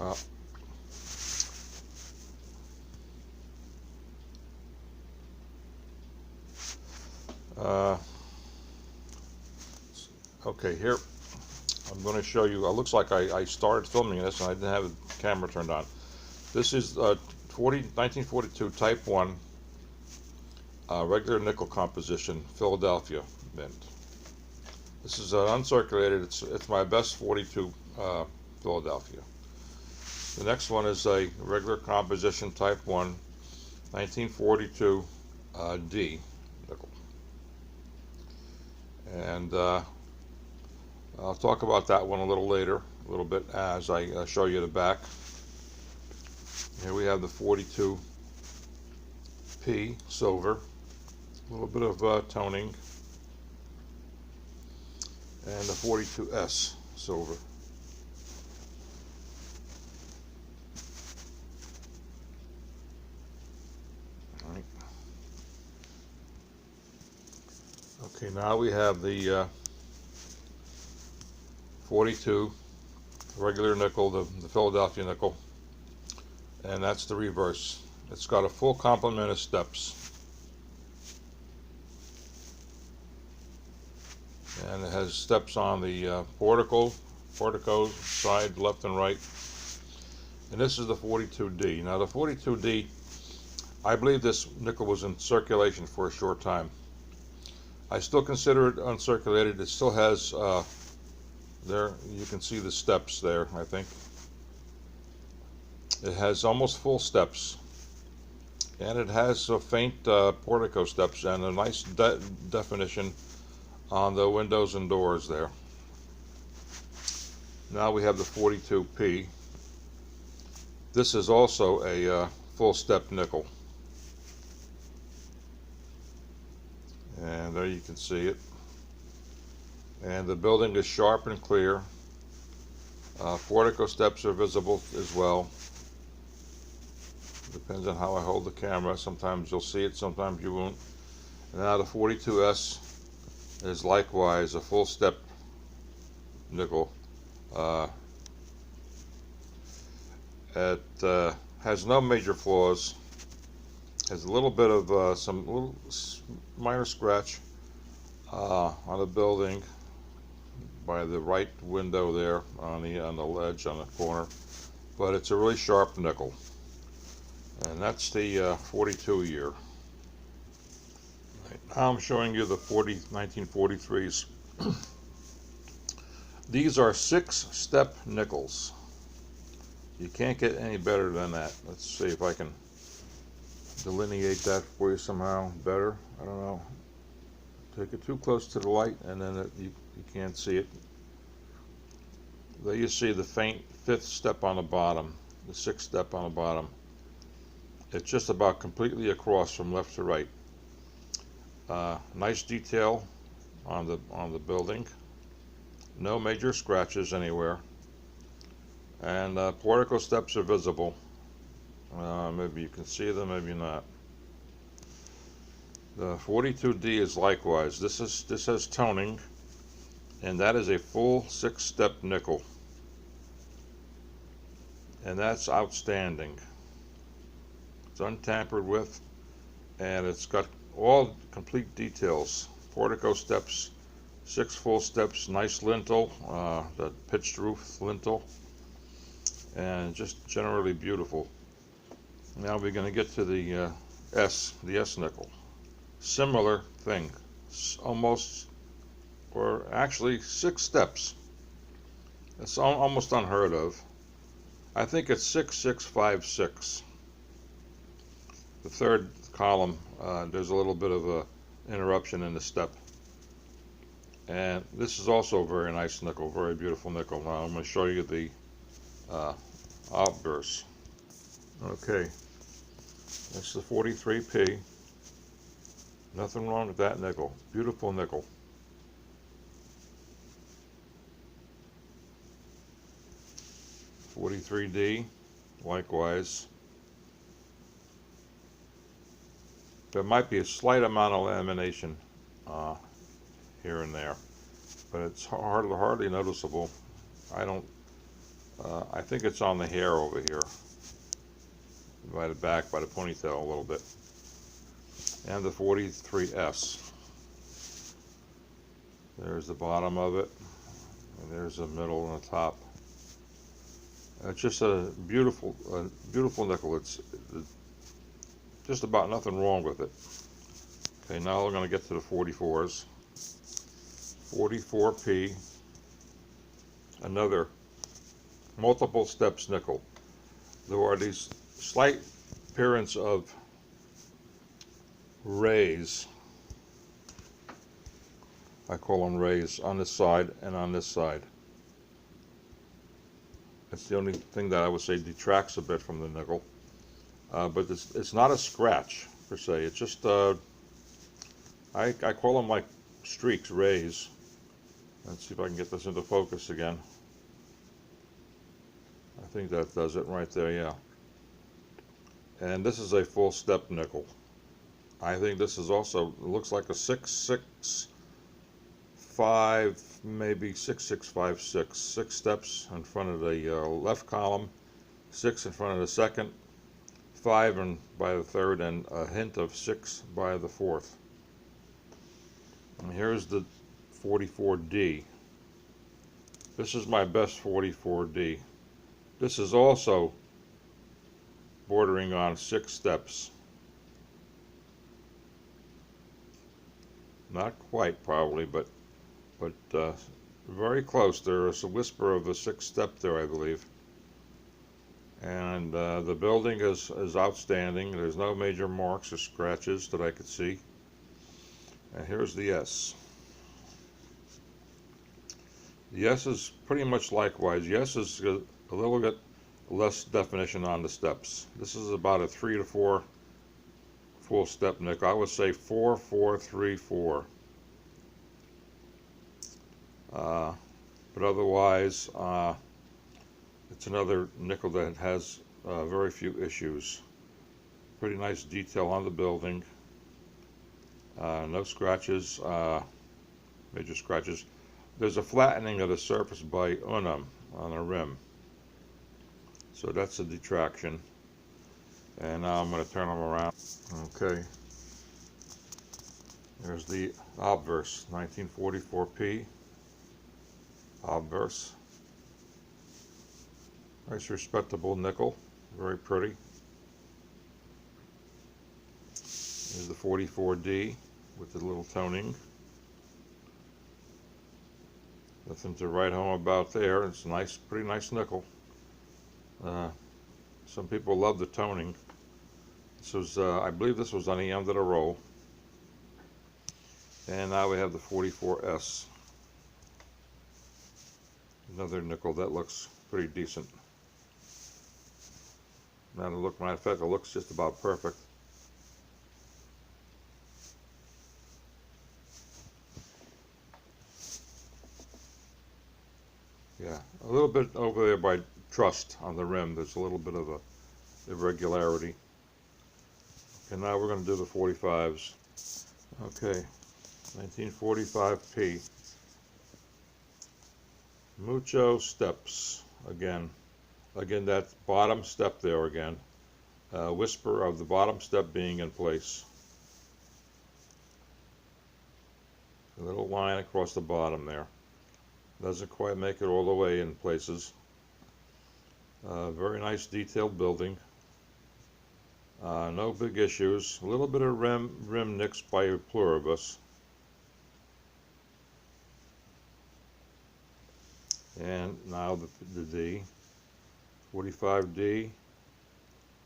Uh, uh, okay, here I'm going to show you. It looks like I started filming this and I didn't have the camera turned on. This is 1942 Type 1 regular nickel composition, Philadelphia mint. This is uncirculated. It's my best 42 Philadelphia. The next one is a regular composition Type 1 1942 D nickel. And I'll talk about that one a little later, a little bit, as I show you the back. Here we have the 42P silver, a little bit of toning, and the 42S silver. All right. Okay, now we have the 42 regular nickel, the Philadelphia nickel, and that's the reverse. It's got a full complement of steps, and it has steps on the porticos, side, left and right. And this is the 42D. Now the 42D, I believe this nickel was in circulation for a short time. I still consider it uncirculated. It still has there, you can see the steps there, I think. It has almost full steps, and it has a faint portico steps and a nice definition on the windows and doors there. Now we have the 42P. This is also a full step nickel, and there you can see it. And the building is sharp and clear. Portico steps are visible as well. Depends on how I hold the camera. Sometimes you'll see it, sometimes you won't. And now the 42S is likewise a full step nickel. It has no major flaws. Has a little bit of some little minor scratch on the building by the right window there on the ledge on the corner, but it's a really sharp nickel. And that's the 42 year. Right, now I'm showing you the 1943s. These are 6-step nickels. You can't get any better than that. Let's see if I can delineate that for you somehow better. I don't know. Take it too close to the light and then you can't see it. There you see the faint 5th step on the bottom, the 6th step on the bottom. It's just about completely across from left to right. Nice detail on the building. No major scratches anywhere. And portico steps are visible. Maybe you can see them, maybe not. The 42D is likewise. This has toning, and that is a full 6-step nickel, and that's outstanding. It's untampered with, and it's got all complete details. Portico steps, 6 full steps, nice lintel, the pitched roof lintel, and just generally beautiful. Now we're going to get to the S nickel. Similar thing, almost, or actually 6 steps. It's almost unheard of. I think it's 6656. The third column, there's a little bit of a interruption in the step. And this is also a very nice nickel, very beautiful nickel. Now I'm going to show you the obverse. Okay, that's the 43P. Nothing wrong with that nickel. Beautiful nickel. .43D, likewise. There might be a slight amount of lamination here and there, but it's hardly noticeable. I don't I think it's on the hair over here, by the back, by the ponytail a little bit. And the 43S. There's the bottom of it, and there's the middle and the top. It's just a beautiful nickel. It's just about nothing wrong with it. Okay, now we're going to get to the 44s. 44P, another multiple steps nickel. There are these slight appearance of rays. I call them rays on this side and on this side. That's the only thing that I would say detracts a bit from the nickel. But it's not a scratch per se. It's just I call them like streaks, rays. Let's see if I can get this into focus again. I think that does it right there, yeah. And this is a full step nickel. I think this is also, it looks like a 665, maybe 6656. 6 steps in front of the left column, 6 in front of the second, 5 by the third, and a hint of 6 by the fourth. And here's the 44D. This is my best 44D. This is also bordering on 6 steps. Not quite, probably, but very close. There is a whisper of a 6th step there, I believe. And the building is outstanding. There's no major marks or scratches that I could see. And here's the S. The S is pretty much likewise. The S is a little bit less definition on the steps. This is about a 3 to 4 full step nickel. I would say 4, 4, 3, 4. But otherwise, it's another nickel that has very few issues. Pretty nice detail on the building. No scratches, major scratches. There's a flattening of the surface by Unum on the rim. So that's a detraction. And now I'm going to turn them around. Okay. There's the obverse, 1944P. Obverse. Nice respectable nickel. Very pretty. Here's the 44D with the little toning. Nothing to write home about there. It's nice, pretty nice nickel. Some people love the toning. This was, I believe this was on the end of the roll. And now we have the 44S. Another nickel that looks pretty decent. Now to look, matter of fact, it looks just about perfect. Yeah, a little bit over there by Trust on the rim. There's a little bit of a irregularity. Okay, now we're going to do the 45s. Okay, 1945P. Mucho steps again. Again, that bottom step there again. Whisper of the bottom step being in place. A little line across the bottom there. Doesn't quite make it all the way in places. Very nice detailed building. No big issues. A little bit of rim nicks by a pluribus. And now the D. 45D.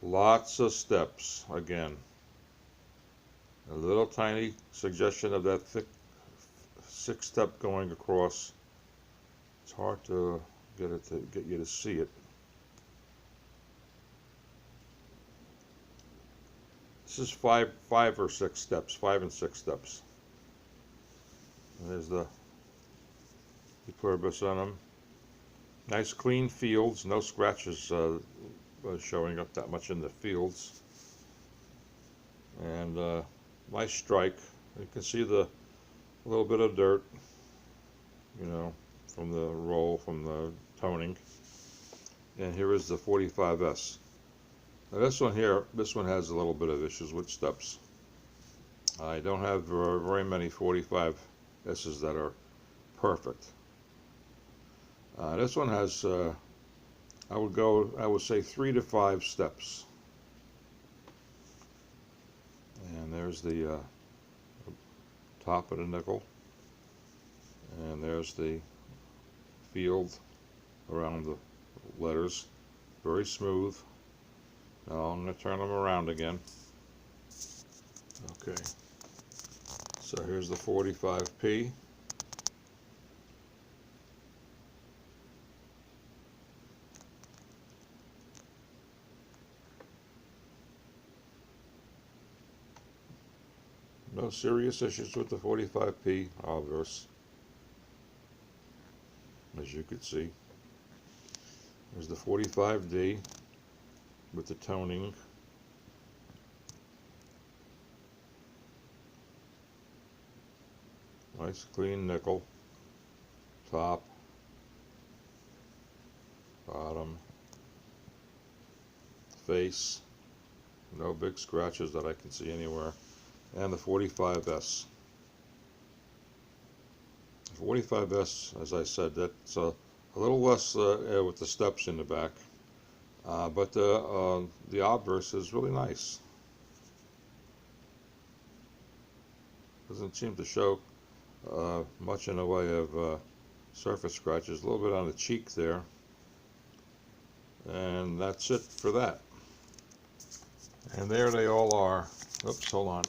Lots of steps again. A little tiny suggestion of that thick 6th step going across. It's hard to get you to see it. This is 5 or 6 steps, 5 and 6 steps. And there's the pluribus on them. Nice clean fields, no scratches showing up that much in the fields. And nice strike. You can see the little bit of dirt, you know, from the roll, from the toning. and here is the 45S. Now this one here, this one has a little bit of issues with steps. I don't have very many 45S's that are perfect. This one has, I would say 3 to 5 steps. And there's the top of the nickel, and there's the field around the letters. Very smooth. Now I'm going to turn them around again. Okay, so here's the 45P. No serious issues with the 45P obverse, as you could see. There's the 45D with the toning. Nice clean nickel. Top, bottom, face. No big scratches that I can see anywhere. And the 45S. The 45S, as I said, that's a little less with the steps in the back, but the obverse is really nice. Doesn't seem to show much in the way of surface scratches. A little bit on the cheek there, and that's it for that. And there they all are. Oops, hold on.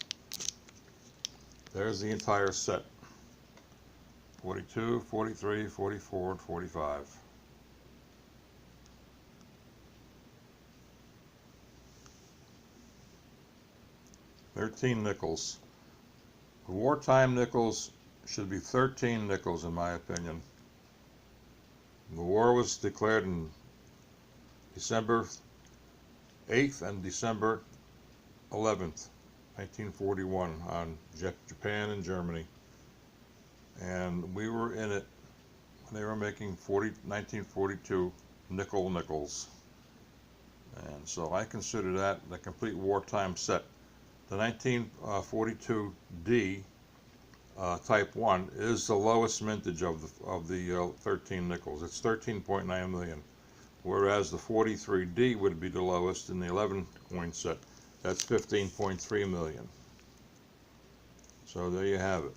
There's the entire set. 42, 43, 44, and 45. $13 nickels. The wartime nickels should be 13 nickels in my opinion. The war was declared in December 8th and December 11th, 1941 on Japan and Germany. And we were in it when they were making 1942 nickels. And so I consider that the complete wartime set. The 1942D Type 1 is the lowest mintage of the 13 nickels. It's 13.9 million. Whereas the 43D would be the lowest in the 11 coin set. That's 15.3 million. So there you have it.